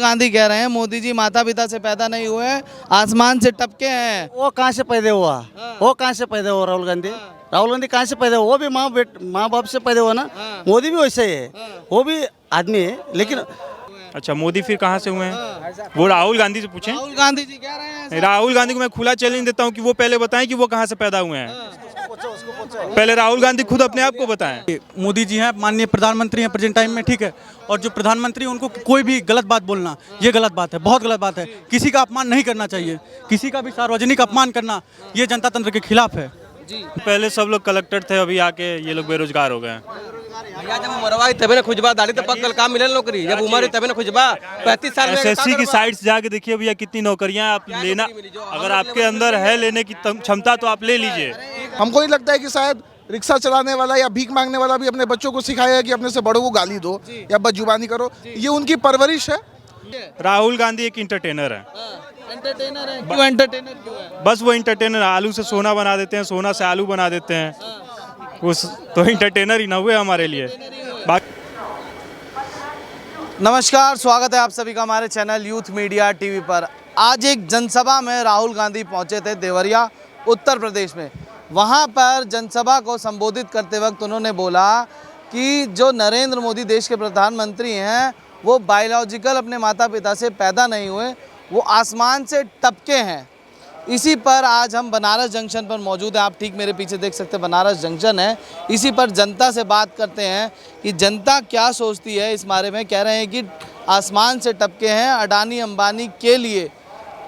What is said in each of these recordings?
गांधी कह रहे हैं मोदी जी माता पिता से पैदा नहीं हुए, आसमान से टपके हैं। वो कहाँ से पैदा हुआ? वो कहाँ से पैदा हुआ राहुल गांधी? राहुल गांधी कहाँ से पैदा हुआ? वो भी माँ बाप से पैदा हुआ ना। मोदी भी वैसे ही है, वो भी आदमी है लेकिन। अच्छा, मोदी फिर कहाँ से हुए हैं? वो राहुल गांधी से पूछें। राहुल गांधी जी कह रहे हैं। राहुल गांधी को मैं खुला चैलेंज देता हूँ कि वो पहले बताएं कि वो कहाँ से पैदा हुए हैं। पहले राहुल गांधी खुद अपने आप को बताएं। मोदी जी हैं, माननीय प्रधानमंत्री हैं प्रेजेंट टाइम में, ठीक है। और जो प्रधानमंत्री उनको कोई भी गलत बात बोलना, ये गलत बात है, बहुत गलत बात है। किसी का अपमान नहीं करना चाहिए, किसी का भी सार्वजनिक अपमान करना ये जनता तंत्र के खिलाफ है। पहले सब लोग कलेक्टर थे, अभी आके ये लोग बेरोजगार हो गए हैं। भैया जब उमरवा तबे ना खुजबा दाढ़ी तो पक्कल काम मिले नौकरी, जब उम्र तबे ना खुजबा 35 साल में। एसएससी की साइट से जाके देखिए भैया कितनी नौकरियां आप लेना, अगर आपके अंदर है लेने की क्षमता तो आप ले लीजिए। हमको नहीं लगता है कि शायद रिक्शा चलाने वाला या भीख मांगने वाला भी अपने बच्चों को सिखाएगा कि अपने से बड़ों को गाली दो या बदजुबानी करो। ये उनकी परवरिश है। राहुल गांधी एक इंटरटेनर है। एंटरटेनर है। क्यों एंटरटेनर क्यों है? बस वो इंटरटेनर, आलू से सोना बना देते हैं, सोना से आलू बना देते हैं, उस तो इंटरटेनर ही ना हुए हमारे लिए। नमस्कार, स्वागत है आप सभी का हमारे चैनल यूथ मीडिया टीवी पर। आज एक जनसभा में राहुल गांधी पहुंचे थे देवरिया, उत्तर प्रदेश में। वहां पर जनसभा को संबोधित करते वक्त उन्होंने बोला कि जो नरेंद्र मोदी देश के प्रधानमंत्री हैं वो बायोलॉजिकल अपने माता पिता से पैदा नहीं हुए, वो आसमान से टपके हैं। इसी पर आज हम बनारस जंक्शन पर मौजूद हैं। आप ठीक मेरे पीछे देख सकते हैं बनारस जंक्शन है। इसी पर जनता से बात करते हैं कि जनता क्या सोचती है इस बारे में। कह रहे हैं कि आसमान से टपके हैं, अडानी अंबानी के लिए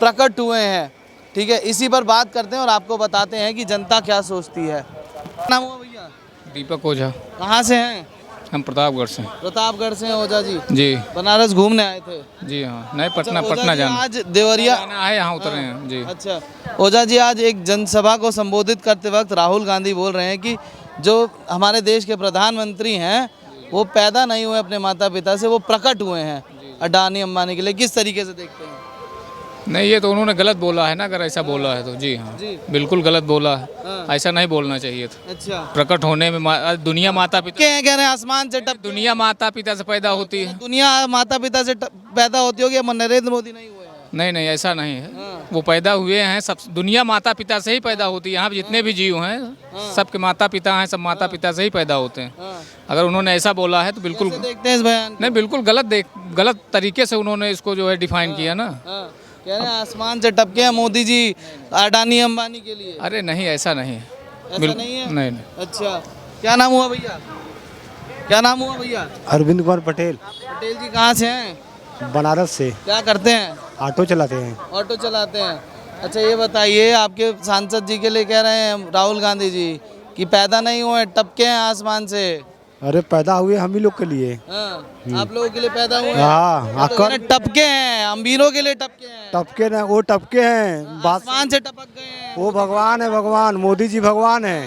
प्रकट हुए हैं। ठीक है, इसी पर बात करते हैं और आपको बताते हैं कि जनता क्या सोचती है। क्या नाम हुआ भैया? दीपक ओझा। कहाँ से हैं? हम प्रतापगढ़ से। प्रतापगढ़ से हैं ओझा जी। जी बनारस घूमने आए थे? जी हाँ, नहीं पटना अच्छा, पटना जाना आज देवरिया है, यहाँ उतरे हैं जी। अच्छा ओझा जी, आज एक जनसभा को संबोधित करते वक्त राहुल गांधी बोल रहे हैं कि जो हमारे देश के प्रधानमंत्री हैं वो पैदा नहीं हुए अपने माता पिता से, वो प्रकट हुए हैं अडानी अंबानी के लिए। किस तरीके से देखते हैं? नहीं, ये तो उन्होंने गलत बोला है ना, अगर ऐसा बोला है तो। जी हाँ, बिल्कुल गलत बोला है। ऐसा नहीं बोलना चाहिए था। अच्छा, प्रकट होने में दुनिया माता पिता, कह रहे हैं आसमान से टप, दुनिया माता पिता से पैदा होती है। दुनिया माता पिता से पैदा होती होगी, नरेंद्र मोदी नहीं हुए हैं। नहीं नहीं, ऐसा नहीं है। वो पैदा हुए हैं, सब दुनिया माता पिता से ही पैदा होती है। यहाँ पे जितने भी जीव हैं सबके माता पिता हैं, सब माता पिता से ही पैदा होते हैं। अगर उन्होंने ऐसा बोला है तो बिल्कुल देखते हैं इस बयान। नहीं, बिल्कुल गलत तरीके से उन्होंने इसको जो है डिफाइन किया ना। कह रहे हैं आसमान से टपके हैं मोदी जी अडानी अंबानी के लिए। अरे नहीं, ऐसा नहीं है। ऐसा नहीं है? नहीं। अच्छा, क्या नाम हुआ भैया? क्या नाम हुआ भैया? अरविंद कुमार पटेल। पटेल जी कहाँ से हैं? बनारस से। क्या करते हैं? ऑटो चलाते हैं। ऑटो चलाते हैं। अच्छा, ये बताइए, आपके सांसद जी के लिए कह रहे हैं राहुल गांधी जी कि पैदा नहीं हुए, टपके हैं आसमान से। अरे पैदा हुए हम ही लोग के लिए। हाँ, आप लोगों के लिए पैदा हुए हैं। हाँ, तो कहना टपके हैं, अमीरों के लिए टपके हैं। टपके न, वो टपके हैं, आसमान से टपक गए हैं। वो भगवान है, भगवान मोदी जी भगवान है।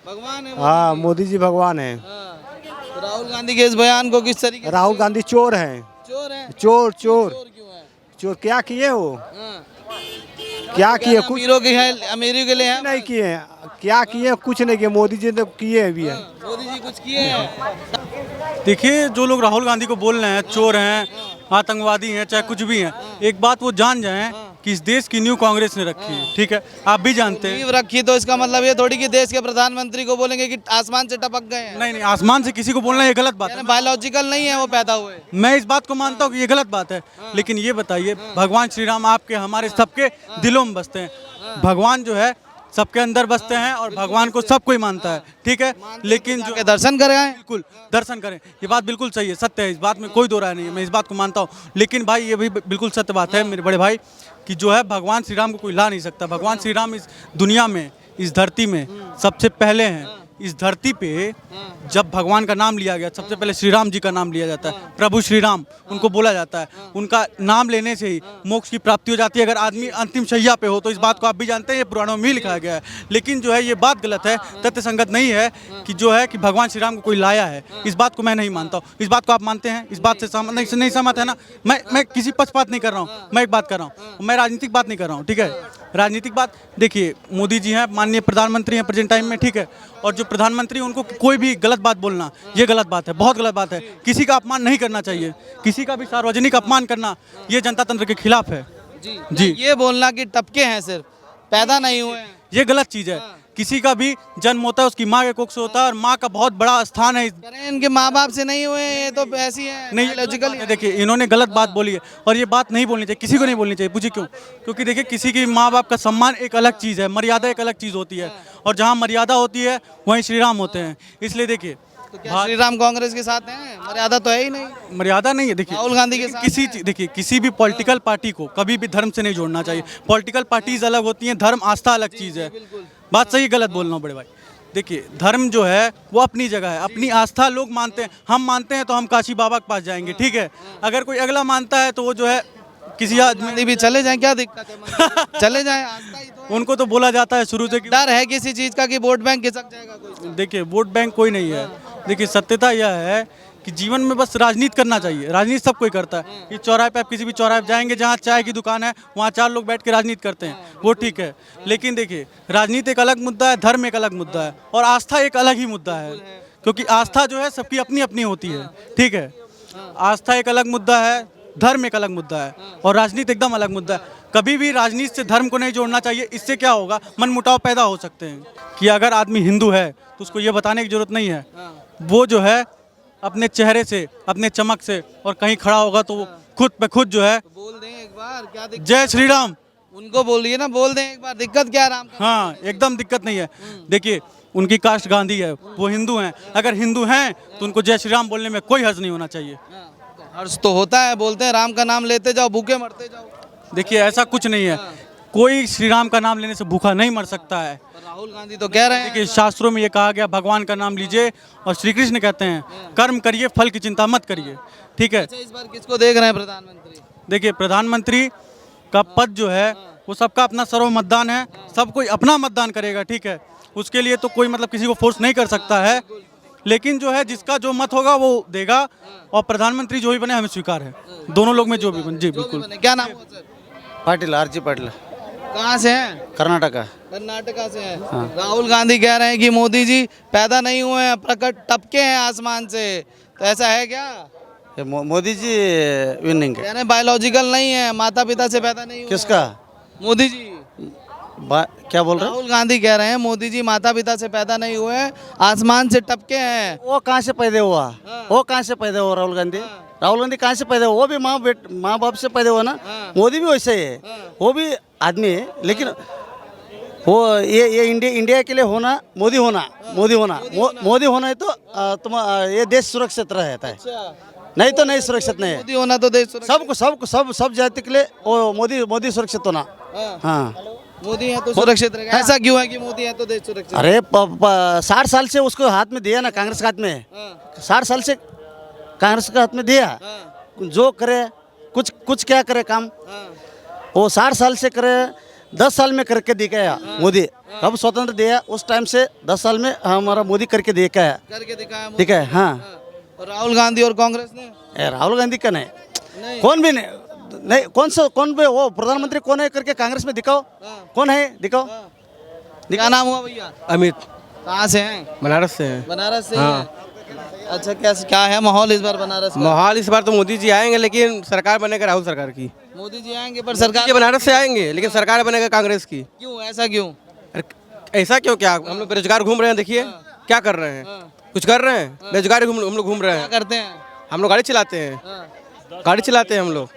भगवान है। हाँ, मोदी जी भगवान है। तो राहुल गांधी के इस बयान को किस तरीके से? राहुल गांधी चोर हैं। चोर हैं? चोर चोर क्यों है? चोर क्या किए वो? हाँ। क्या किए? कुछ अमीरों के है, अमीरों के लिए है। नहीं किए। क्या किए? कुछ नहीं किए। मोदी जी ने किए भी है। मोदी जी कुछ किए हैं? देखिए, जो लोग राहुल गांधी को बोल रहे हैं चोर हैं, आतंकवादी हैं, चाहे कुछ भी हैं, एक बात वो जान जाएं कि इस देश की न्यू कांग्रेस ने रखी है। ठीक है, आप भी जानते हैं। नींव रखी तो इसका मतलब ये थोड़ी कि देश के प्रधानमंत्री को बोलेंगे कि आसमान से टपक गए हैं। नहीं नहीं, आसमान से किसी को बोलना ये गलत बात है। बायोलॉजिकल नहीं है वो पैदा हुए। मैं इस बात को मानता हूँ कि ये गलत बात है, लेकिन ये बताइए, भगवान श्री राम आपके हमारे सबके दिलों में बसते हैं। भगवान जो है सबके अंदर बसते हैं और भगवान को सब कोई मानता है। ठीक है, लेकिन जो दर्शन करें आए, बिल्कुल दर्शन करें, ये बात बिल्कुल सही है, सत्य है, इस बात में कोई दो राय नहीं है, मैं इस बात को मानता हूँ। लेकिन भाई ये भी बिल्कुल सत्य बात है मेरे बड़े भाई कि जो है भगवान श्री राम को कोई ला नहीं सकता। भगवान श्री राम इस दुनिया में, इस धरती में सबसे पहले हैं। इस धरती पे जब भगवान का नाम लिया गया, सबसे पहले श्री राम जी का नाम लिया जाता है। प्रभु श्री राम उनको बोला जाता है। उनका नाम लेने से ही मोक्ष की प्राप्ति हो जाती है, अगर आदमी अंतिम शैया पे हो तो। इस बात को आप भी जानते हैं, ये पुराणों में ही लिखा गया है। लेकिन जो है ये बात गलत है, तथ्य संगत नहीं है कि जो है कि भगवान श्री राम को कोई लाया है। इस बात को मैं नहीं मानता हूँ। इस बात को आप मानते हैं? इस बात से नहीं सहमत है ना? मैं किसी पक्षपात नहीं कर रहा हूँ, मैं एक बात कर रहा हूँ, मैं राजनीतिक बात नहीं कर रहा हूँ। ठीक है, राजनीतिक बात देखिए, मोदी जी हैं, माननीय प्रधानमंत्री हैं प्रेजेंट टाइम में। ठीक है, और जो जो प्रधानमंत्री उनको कोई भी गलत बात बोलना ये गलत बात है, बहुत गलत बात है। किसी का अपमान नहीं करना चाहिए, किसी का भी सार्वजनिक अपमान करना ये जनता तंत्र के खिलाफ है जी। ये बोलना कि टपके हैं सिर्फ, पैदा नहीं हुए हैं, ये गलत चीज़ है। किसी का भी जन्म होता है उसकी माँ के कोख से होता है और माँ का बहुत बड़ा स्थान है। कह रहे हैं इनके माँ बाप से नहीं हुए हैं, ये तो ऐसी है नहीं लॉजिकल। देखिए इन्होंने गलत बात बोली है और ये बात नहीं बोलनी चाहिए, किसी को नहीं बोलनी चाहिए। पूछिए क्यों? क्योंकि देखिए किसी की माँ बाप का सम्मान एक अलग चीज़ है, मर्यादा एक अलग चीज़ होती है और जहाँ मर्यादा होती है वहीं श्री राम होते हैं। इसलिए देखिए तो क्या श्री राम कांग्रेस के साथ हैं? मर्यादा तो है ही नहीं, मर्यादा नहीं है। देखिए राहुल गांधी के साथ देखिए किसी भी पॉलिटिकल पार्टी को कभी भी धर्म से नहीं जोड़ना चाहिए। पॉलिटिकल पार्टीज अलग होती हैं, धर्म आस्था अलग चीज़ है। बात सही गलत बोल रहा हूँ बड़े भाई। देखिए धर्म जो है वो अपनी जगह है, अपनी आस्था लोग मानते हैं। हम मानते हैं तो हम काशी बाबा के पास जाएंगे, ठीक है। अगर कोई अगला मानता है तो वो जो है किसी आदमी भी चले जाएं, क्या दिक्कत है? चले जाएं, आस्था ही तो है। उनको तो बोला जाता है शुरू से कि डर है किसी चीज का कि वोट बैंक खिसक जाएगा कोई। देखिए वोट बैंक कोई नहीं है। देखिए सत्यता यह है कि जीवन में बस राजनीति करना चाहिए। राजनीति सब कोई करता है कि चौराहे पे आप किसी भी चौराहे पे जाएंगे जहाँ चाय की दुकान है वहाँ 4 लोग बैठ के राजनीति करते हैं, वो ठीक है। लेकिन देखिए राजनीति एक अलग मुद्दा है, धर्म एक अलग मुद्दा है और आस्था एक अलग ही मुद्दा है। क्योंकि आस्था जो है सबकी अपनी अपनी होती है, ठीक है। आस्था एक अलग मुद्दा है, धर्म एक अलग मुद्दा है और राजनीति एकदम अलग मुद्दा है। कभी भी राजनीति से धर्म को नहीं जोड़ना चाहिए। इससे क्या होगा, मनमुटाव पैदा हो सकते हैं। कि अगर आदमी हिंदू है तो उसको ये बताने की जरूरत नहीं है, वो जो है अपने चेहरे से, अपने चमक से और कहीं खड़ा होगा तो वो खुद पे खुद जो है बोल दें एक बार, क्या दिक्कत? जय श्री राम उनको बोलिए ना, बोल दें एक बार, दिक्कत क्या है राम का? हाँ एकदम दिक्कत नहीं है। देखिए उनकी कास्ट गांधी है, वो हिंदू हैं। अगर हिंदू हैं तो उनको जय श्री राम बोलने में कोई हर्ज नहीं होना चाहिए। हर्ष तो होता है, बोलते हैं राम का नाम लेते जाओ भूखे मरते जाओ। देखिए ऐसा कुछ नहीं है, कोई श्री राम का नाम लेने से भूखा नहीं मर सकता है। पर राहुल गांधी तो कह रहे हैं देखिए शास्त्रों में ये कहा गया भगवान का नाम लीजिए और श्री कृष्ण कहते हैं कर्म करिए फल की चिंता मत करिए, ठीक है। अच्छा, इस बार किसको देख रहे हैं प्रधानमंत्री? देखिए प्रधानमंत्री का पद जो है वो सबका अपना सर्व मतदान है, सब कोई अपना मतदान करेगा, ठीक है। उसके लिए तो कोई मतलब किसी को फोर्स नहीं कर सकता है। लेकिन जो है जिसका जो मत होगा वो देगा और प्रधानमंत्री जो भी बने हमें स्वीकार है, दोनों लोग में जो भी बने। जी बिल्कुल। क्या नाम हुआ सर? पाटिल आरजी पाटिल कहाँ से हैं? कर्नाटका। कर्नाटका से हैं। राहुल गांधी कह रहे हैं कि मोदी जी पैदा नहीं हुए हैं, प्रकट टपके हैं आसमान से, तो ऐसा है क्या? ये मोदी जी विनिंग कह रहे हैं बायोलॉजिकल नहीं है, माता पिता से पैदा नहीं हुए। किसका? मोदी जी। क्या बोल रहे हो? राहुल गांधी कह रहे हैं मोदी जी माता पिता से पैदा नहीं हुए हैं, आसमान से टपके हैं। वो कहाँ से पैदा हुआ? वो कहाँ से पैदा हुआ राहुल गांधी? राहुल गांधी कहाँ से पैदा हुआ? वो भी माँ बाप से पैदा हुआ ना। मोदी भी वैसे ही है, वो भी आदमी है। लेकिन वो ये इंडिया के लिए होना, मोदी होना है तो तुम ये देश सुरक्षित रहता है, नहीं तो नहीं सुरक्षित नहीं है। मोदी होना तो देश सुरक्षित। सब जाति के लिए वो मोदी सुरक्षित होना। हाँ मोदी है तो सुरक्षित रहेगा। ऐसा क्यों है कि मोदी है तो देश सुरक्षित? अरे 60 साल से उसको हाथ में दिया ना, कांग्रेस के हाथ में। 60 साल से कांग्रेस के हाथ में दिया, जो करे कुछ क्या करे काम, वो 60 साल से करे, 10 साल में करके दिखाया मोदी। कब स्वतंत्र दिया उस टाइम से 10 साल में हमारा मोदी करके दिखाया ठीक है। हाँ और राहुल गांधी और कांग्रेस ने? राहुल गांधी का नहीं, कौन भी नहीं, कौन भी वो प्रधानमंत्री कौन है करके कांग्रेस में दिखाओ, कौन है दिखाओ। क्या नाम हुआ भैया? अमित। कहाँ से हैं? बनारस से हैं। बनारस से हैं। अच्छा, क्या है माहौल इस बार बनारस का? माहौल इस बार तो मोदी जी आएंगे लेकिन सरकार बनेगा राहुल सरकार की। मोदी जी आएंगे पर सरकार ये बनारस से आएंगे लेकिन सरकार बनेगा कांग्रेस की। क्यों, ऐसा क्यों? अरे ऐसा क्यों? क्या हम लोग बेरोजगार घूम रहे हैं, देखिए क्या कर रहे हैं, कुछ कर रहे हैं? बेरोजगार हम लोग घूम रहे क्या हैं। करते हैं? हम लोग गाड़ी चलाते हैं, हम लोग,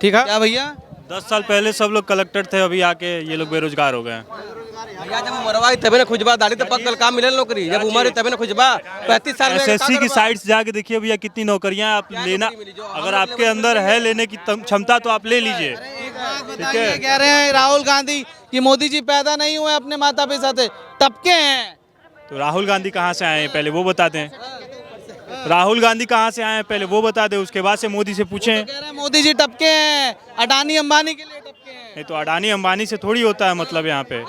ठीक है। क्या भैया? 10 साल पहले सब लोग कलेक्टर थे, अभी आके ये लोग बेरोजगार हो गए हैं। भैया जब उमरवा तबे ना खुजबा, दाढ़ी तो पक्कल काम मिले नौकरी, जब उम्र तबे ना खुजबा। 35 साल में एसएससी की साइट से जाके देखिए भैया कितनी नौकरियां आप लेना, अगर आपके अंदर है लेने की क्षमता तो आप ले लीजिए। ठीक है। कह रहे हैं राहुल गांधी कि मोदी जी पैदा नहीं हुए अपने माता पिता से, टपके हैं। तो राहुल गांधी कहाँ से आए हैं पहले वो बताते हैं। राहुल गांधी कहाँ से आए हैं पहले वो बता दे, उसके बाद से मोदी से पूछें। कह रहे हैं मोदी जी टपके हैं, अडानी अंबानी के लिए टपके हैं। नहीं तो अडानी अंबानी से थोड़ी होता है मतलब यहाँ पे।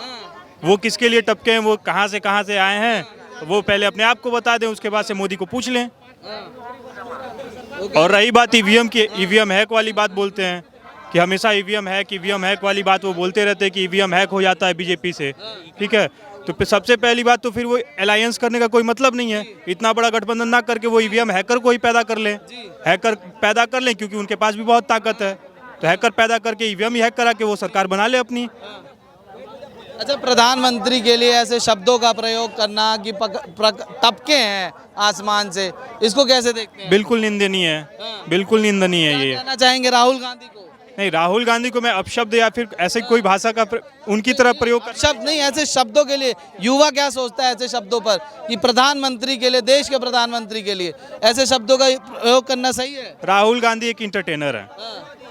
वो किसके लिए टपके हैं, वो कहाँ से आए हैं, तो वो पहले अपने आप को बता दें, उसके बाद से मोदी को पूछ लें। और रही बात ईवीएम की, ईवीएम हैक वाली बात बोलते हैं कि हमेशा ईवीएम हैक वाली बात वो बोलते रहते हैं कि ईवीएम हैक हो जाता है बीजेपी से, ठीक है। तो फिर सबसे पहली बात तो फिर वो अलायंस करने का कोई मतलब नहीं है। इतना बड़ा गठबंधन ना करके वो ईवीएम हैकर को ही पैदा कर लें, हैकर पैदा कर लें, क्योंकि उनके पास भी बहुत ताकत है। तो हैकर पैदा करके ईवीएम ही हैक करा के वो सरकार बना ले अपनी। अच्छा, प्रधानमंत्री के लिए ऐसे शब्दों का प्रयोग करना कि टपके हैं आसमान से, इसको कैसे देखते हैं? बिल्कुल निंदनीय है, बिल्कुल निंदनीय है ये। कहना चाहेंगे राहुल गांधी को? नहीं, राहुल गांधी को मैं अपशब्द या फिर ऐसे कोई भाषा का उनकी तरफ प्रयोग कर शब्द नहीं, ऐसे शब्दों के लिए युवा क्या सोचता है ऐसे शब्दों पर कि प्रधानमंत्री के लिए, देश के प्रधानमंत्री के लिए ऐसे शब्दों का प्रयोग करना सही है? राहुल गांधी एक इंटरटेनर है।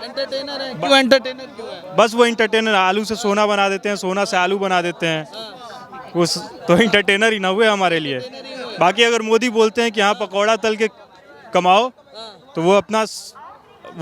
एंटरटेनर है। क्यों एंटरटेनर क्यों है? बस वो इंटरटेनर, आलू से सोना बना देते हैं, सोना से आलू बना देते हैं। उस तो इंटरटेनर ही ना हुए हमारे लिए। बाकी अगर मोदी बोलते हैं कि हाँ पकौड़ा तल के कमाओ, तो वो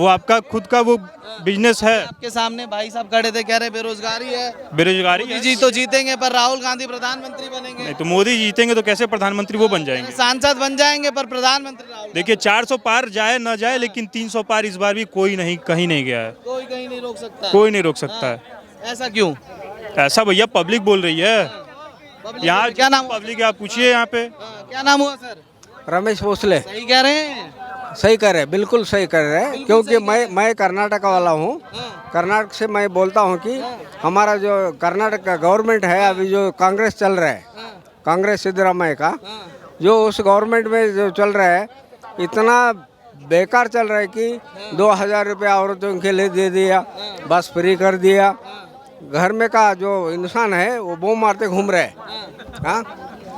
आपका खुद का वो बिजनेस है। आपके सामने भाई साहब खड़े थे, कह रहे बेरोजगारी है, बेरोजगारी है। जी तो जीतेंगे पर राहुल गांधी प्रधानमंत्री बनेंगे। नहीं तो मोदी जीतेंगे तो कैसे प्रधानमंत्री वो बन जाएंगे? सांसद बन जाएंगे पर प्रधानमंत्री राहुल। देखिए 400 पार जाए ना जाए, लेकिन 300 पार इस बार भी कोई नहीं, कहीं नहीं गया है। कोई कहीं नहीं रोक सकता। कोई नहीं रोक सकता है। ऐसा क्यों? ऐसा भैया पब्लिक बोल रही है। यहाँ क्या नाम? पब्लिक है, आप पूछिए यहाँ पे। क्या नाम हुआ सर? रमेश भोसले। सही कह रहे हैं? सही कर रहे, बिल्कुल सही कर रहे हैं, क्योंकि मैं कर्नाटक वाला हूँ। कर्नाटक से मैं बोलता हूँ कि हमारा जो कर्नाटक का गवर्नमेंट है, अभी जो कांग्रेस चल रहा है, कांग्रेस सिद्धरामैया का, जो उस गवर्नमेंट में जो चल रहा है, इतना बेकार चल रहा है कि 2000 रुपया औरतों के लिए दे दिया, बस फ्री कर दिया। घर में का जो इंसान है वो बम मारते घूम रहे हैं। हाँ,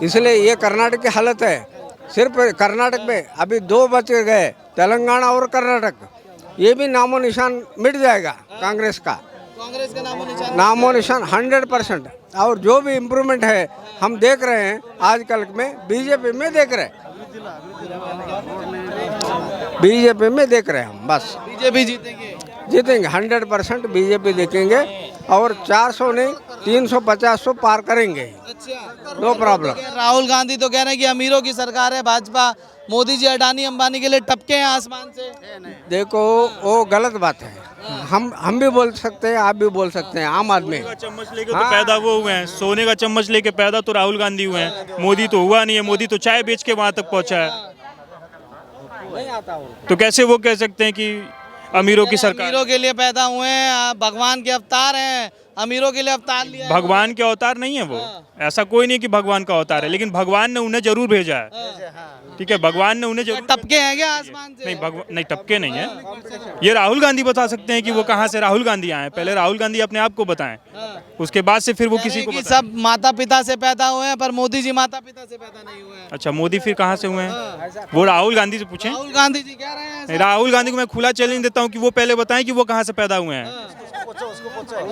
इसलिए ये कर्नाटक की हालत है। सिर्फ कर्नाटक में अभी 2 बच गए, तेलंगाना और कर्नाटक, ये भी नामो निशान मिट जाएगा कांग्रेस का। कांग्रेस का नामो निशान 100%। और जो भी इम्प्रूवमेंट है हम देख रहे हैं आजकल में, बीजेपी में देख रहे हैं, बीजेपी में देख रहे हैं हम। बस बीजेपी जीतेंगे, जीतेंगे 100% बीजेपी देखेंगे, और 400 नहीं 350 पार करेंगे। अच्छा, नो प्रॉब्लम। राहुल गांधी तो कह रहे हैं कि अमीरों की सरकार है भाजपा, मोदी जी अडानी अंबानी के लिए टपके हैं आसमान से। देखो वो गलत बात है। हम भी बोल सकते हैं, आप भी बोल सकते हैं, आम आदमी। सोने का चम्मच लेके तो पैदा वो हुए हैं, सोने का चम्मच लेके पैदा तो राहुल गांधी हुए हैं, मोदी तो हुआ नहीं है। मोदी तो चाय बेच के वहां तक पहुंचा है। तो कैसे वो कह सकते हैं कि अमीरों की सरकार? अमीरों के लिए पैदा हुए हैं, आप भगवान के अवतार हैं, अमीरों के लिए अवतार लिया है। भगवान के अवतार नहीं है वो। ऐसा कोई नहीं कि भगवान का अवतार है, लेकिन भगवान ने उन्हें जरूर भेजा है। ठीक है, भगवान ने उन्हें जरूर। टपके हैं क्या आसमान से? नहीं टपके नहीं है। ये राहुल गांधी बता सकते हैं कि वो कहाँ से राहुल गांधी आए। पहले राहुल गांधी अपने आप को बताएं, उसके बाद से फिर वो किसी को कि बताएं। सब माता पिता से पैदा हुए हैं पर मोदी जी माता पिता से पैदा नहीं हुए हैं। अच्छा, मोदी फिर कहाँ से हुए हैं? वो राहुल गांधी से पूछें। राहुल गांधी जी कह रहे हैं। राहुल गांधी को मैं खुला चैलेंज देता हूँ कि वो पहले बताएं कि वो कहाँ से पैदा हुए हैं।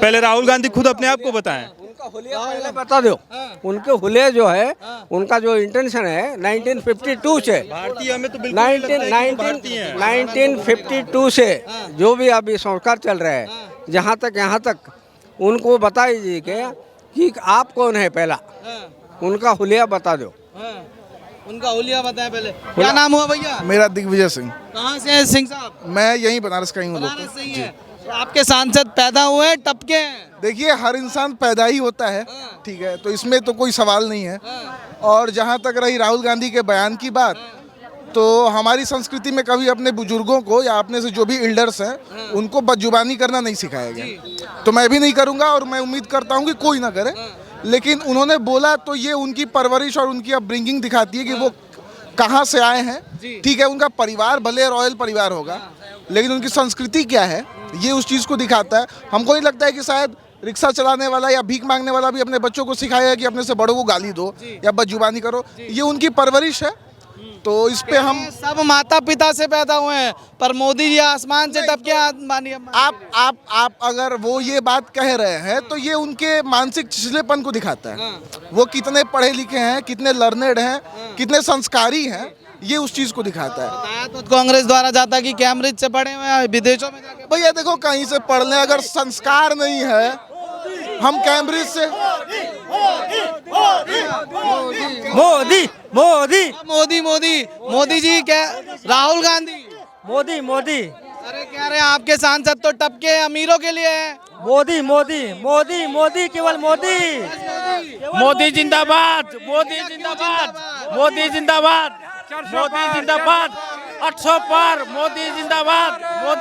पहले राहुल गांधी खुद अपने आप को बताएं। उनका हुलिया पहले बता दो। उनके हुलिया जो है, उनका जो इंटेंशन है 1952 से, भारतीय हमें तो 1952 से जो भी अभी संस्कार चल रहा है, जहाँ तक यहाँ तक उनको बताइए कि आप कौन है, पहला उनका हुलिया बता दो। उनका हुलिया बताएं पहले। क्या नाम हुआ भैया? मेरा दिग्विजय सिंह। कहाँ से हैं सिंह साहब? मैं यहीं बनारस का ही हूँ। बनारस से ही हैं। तो आपके सांसद पैदा हुए हैं, टपके हैं। देखिए, हर इंसान पैदा ही होता है, ठीक है, तो इसमें तो कोई सवाल नहीं है। और जहाँ तक रही राहुल गांधी के बयान की बात, तो हमारी संस्कृति में कभी अपने बुजुर्गों को या अपने से जो भी एल्डर्स हैं उनको बदजुबानी करना नहीं सिखाया गया। तो मैं भी नहीं करूँगा और मैं उम्मीद करता हूँ कि कोई ना करे। लेकिन उन्होंने बोला तो ये उनकी परवरिश और उनकी अपब्रिंगिंग दिखाती है कि वो कहाँ से आए हैं। ठीक है, उनका परिवार भले रॉयल परिवार होगा, लेकिन उनकी संस्कृति क्या है ये उस चीज़ को दिखाता है। हमको नहीं लगता है कि शायद रिक्शा चलाने वाला या भीख मांगने वाला भी अपने बच्चों को सिखाया कि अपने से बड़ों को गाली दो या बदजुबानी करो। ये उनकी परवरिश है। तो इस पे हम सब माता पिता से पैदा हुए हैं पर मोदी जी आसमान से टपके अंबानी। आप अगर वो ये बात कह रहे हैं तो ये उनके मानसिक छिछलेपन को दिखाता है। वो कितने पढ़े लिखे हैं, कितने लर्नेड हैं, कितने संस्कारी हैं, ये उस चीज को दिखाता है। तो कांग्रेस द्वारा जाता कि कैम्ब्रिज से पढ़े हुए हैं, विदेशों में जाके। भैया देखो, कहीं से पढ़ लें, अगर संस्कार नहीं है, हम कैम्ब्रिज से मोदी मोदी मोदी मोदी मोदी जी क्या? राहुल गांधी मोदी मोदी अरे कह रहे हैं आपके सांसद तो टपके अमीरों के लिए है। मोदी मोदी मोदी मोदी केवल मोदी। मोदी जिंदाबाद, मोदी जिंदाबाद, मोदी जिंदाबाद, मोदी जिंदाबाद, 800 पार, मोदी जिंदाबाद, मोदी